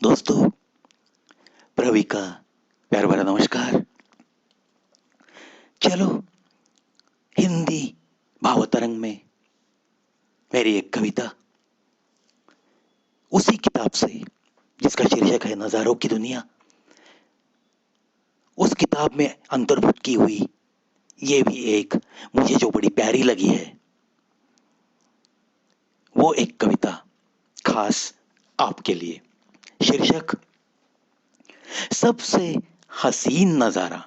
दोस्तों, प्रवी का प्यार भरा नमस्कार। चलो, हिंदी भावतरंग में मेरी एक कविता उसी किताब से जिसका शीर्षक है नजारों की दुनिया, उस किताब में अंतर्भुत की हुई ये भी एक मुझे जो बड़ी प्यारी लगी है, वो एक कविता खास आपके लिए। शीर्षक सबसे हसीन नजारा।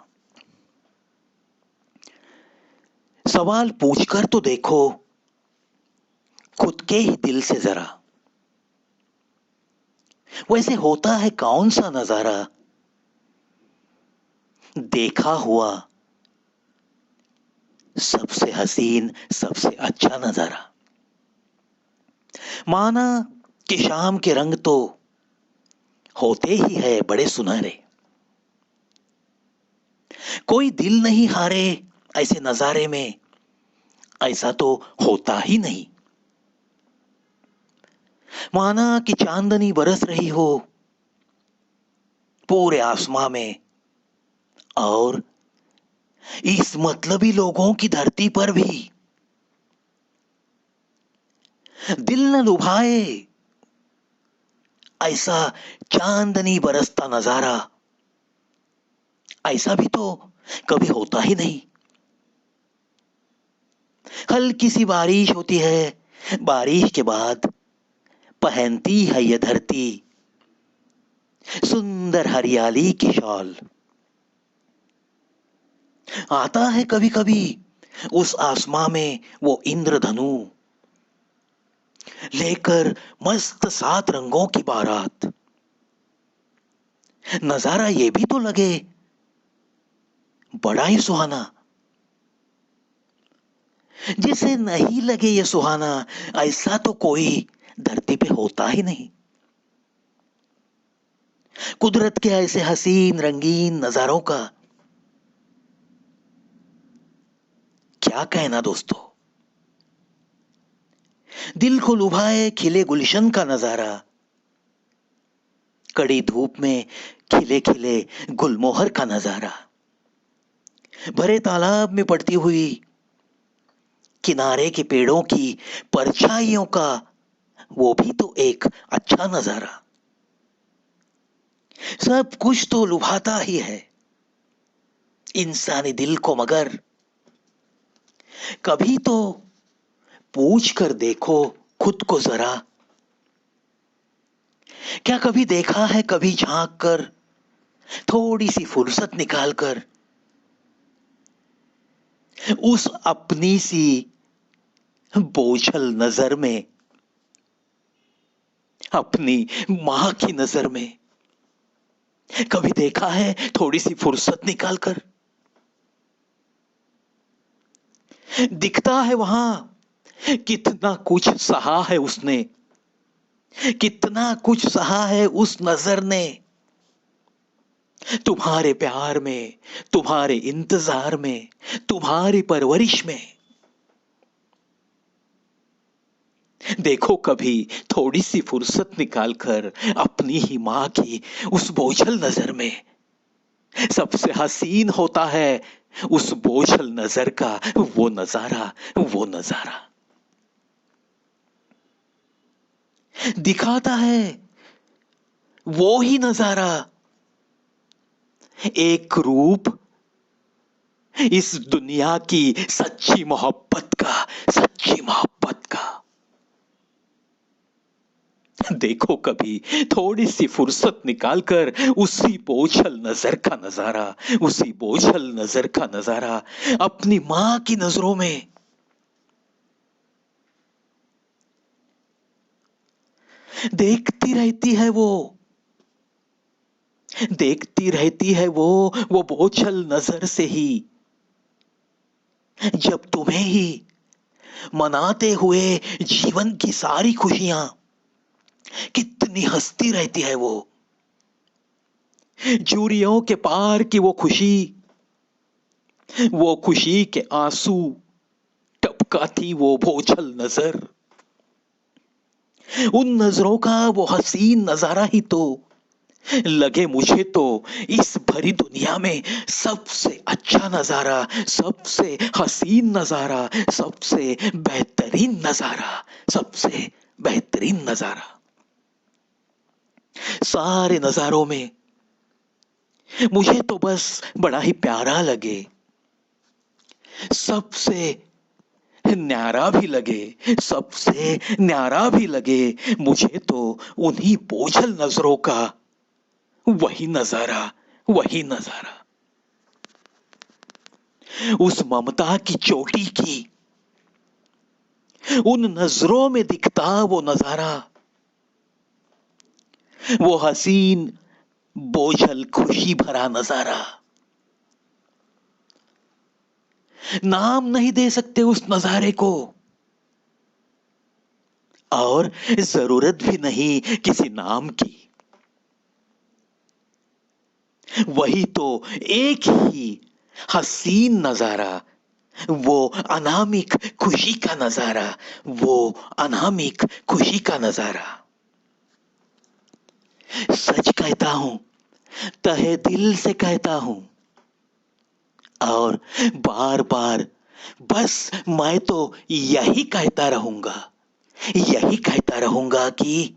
सवाल पूछकर तो देखो खुद के ही दिल से जरा, वैसे होता है कौन सा नजारा देखा हुआ सबसे हसीन सबसे अच्छा नजारा। माना कि शाम के रंग तो होते ही है बड़े सुनहरे, कोई दिल नहीं हारे ऐसे नजारे में, ऐसा तो होता ही नहीं। माना कि चांदनी बरस रही हो पूरे आसमां में, और इस मतलबी लोगों की धरती पर भी दिल न लुभाए ऐसा चांदनी बरसता नजारा, ऐसा भी तो कभी होता ही नहीं। हल्की सी बारिश होती है, बारिश के बाद पहनती है यह धरती सुंदर हरियाली की शॉल। आता है कभी कभी उस आसमां में वो इंद्रधनु, लेकर मस्त सात रंगों की बारात। नजारा ये भी तो लगे बड़ा ही सुहाना, जिसे नहीं लगे ये सुहाना ऐसा तो कोई धरती पे होता ही नहीं। कुदरत के ऐसे हसीन रंगीन नजारों का क्या कहना दोस्तों। दिल को लुभाए खिले गुलशन का नजारा, कड़ी धूप में खिले खिले गुलमोहर का नजारा, भरे तालाब में पड़ती हुई किनारे के पेड़ों की परछाइयों का वो भी तो एक अच्छा नजारा। सब कुछ तो लुभाता ही है इंसानी दिल को, मगर कभी तो पूछ कर देखो खुद को जरा, क्या कभी देखा है कभी झांक कर थोड़ी सी फुर्सत निकाल कर उस अपनी सी बोझल नजर में, अपनी मां की नजर में कभी देखा है थोड़ी सी फुर्सत निकाल कर। दिखता है वहां कितना कुछ सहा है उसने, कितना कुछ सहा है उस नजर ने, तुम्हारे प्यार में, तुम्हारे इंतजार में, तुम्हारी परवरिश में। देखो कभी थोड़ी सी फुर्सत निकालकर अपनी ही मां की उस बोझल नजर में, सबसे हसीन होता है उस बोझल नजर का वो नजारा, वो नजारा दिखाता है वो ही नजारा, एक रूप इस दुनिया की सच्ची मोहब्बत का, सच्ची मोहब्बत का। देखो कभी थोड़ी सी फुर्सत निकालकर उसी बोझल नजर का नजारा, उसी बोझल नजर का नजारा अपनी मां की नजरों में। देखती रहती है वो, देखती रहती है वो बोझल नजर से ही, जब तुम्हें ही मनाते हुए जीवन की सारी खुशियां, कितनी हंसती रहती है वो, झुर्रियों के पार की वो खुशी के आंसू टपकाती वो बोझल नजर, उन नजरों का वो हसीन नजारा ही तो लगे मुझे तो इस भरी दुनिया में सबसे अच्छा नजारा, सबसे हसीन नजारा, सबसे बेहतरीन नजारा, सबसे बेहतरीन नजारा। सारे नजारों में मुझे तो बस बड़ा ही प्यारा लगे, सबसे न्यारा भी लगे, सबसे न्यारा भी लगे मुझे तो उन्हीं बोझल नजरों का वही नजारा, वही नजारा। उस ममता की चोटी की उन नजरों में दिखता वो नजारा, वो हसीन बोझल खुशी भरा नजारा। नाम नहीं दे सकते उस नजारे को, और जरूरत भी नहीं किसी नाम की। वही तो एक ही हसीन नजारा, वो अनामिक खुशी का नजारा, वो अनामिक खुशी का नजारा। सच कहता हूं, तहे दिल से कहता हूं, और बार बार बस मैं तो यही कहता रहूंगा, यही कहता रहूंगा कि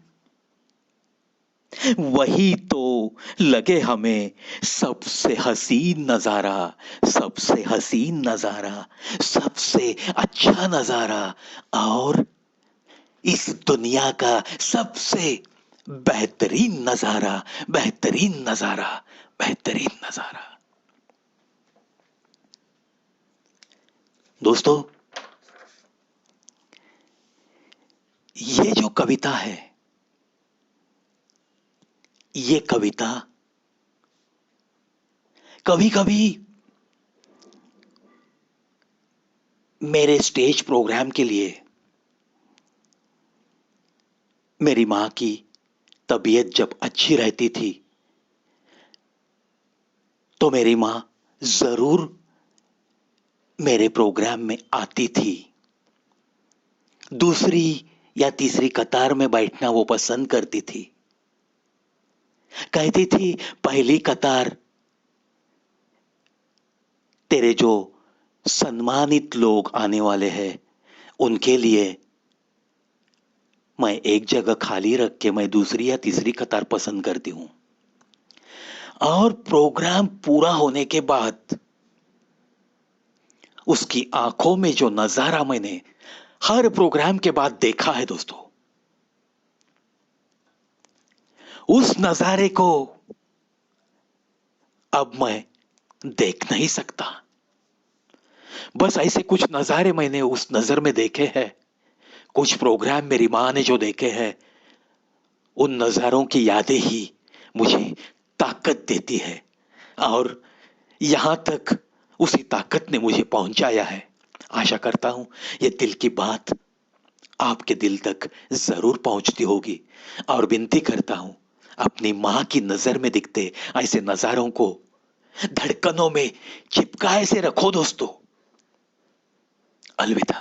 वही तो लगे हमें सबसे हसीन नजारा, सबसे हसीन नजारा, सबसे अच्छा नजारा, और इस दुनिया का सबसे बेहतरीन नजारा, बेहतरीन नजारा, बेहतरीन नजारा। दोस्तों, ये जो कविता है, ये कविता कभी कभी मेरे स्टेज प्रोग्राम के लिए मेरी मां की तबीयत जब अच्छी रहती थी तो मेरी मां जरूर मेरे प्रोग्राम में आती थी। दूसरी या तीसरी कतार में बैठना वो पसंद करती थी। कहती थी, पहली कतार तेरे जो सम्मानित लोग आने वाले हैं उनके लिए मैं एक जगह खाली रख के मैं दूसरी या तीसरी कतार पसंद करती हूं। और प्रोग्राम पूरा होने के बाद उसकी आंखों में जो नजारा मैंने हर प्रोग्राम के बाद देखा है दोस्तों, उस नजारे को अब मैं देख नहीं सकता। बस ऐसे कुछ नजारे मैंने उस नजर में देखे हैं, कुछ प्रोग्राम मेरी मां ने जो देखे हैं, उन नजारों की यादें ही मुझे ताकत देती है, और यहां तक उसी ताकत ने मुझे पहुंचाया है। आशा करता हूं ये दिल की बात आपके दिल तक जरूर पहुंचती होगी, और विनती करता हूं अपनी मां की नजर में दिखते ऐसे नजारों को धड़कनों में चिपकाए से रखो दोस्तों। अलविदा।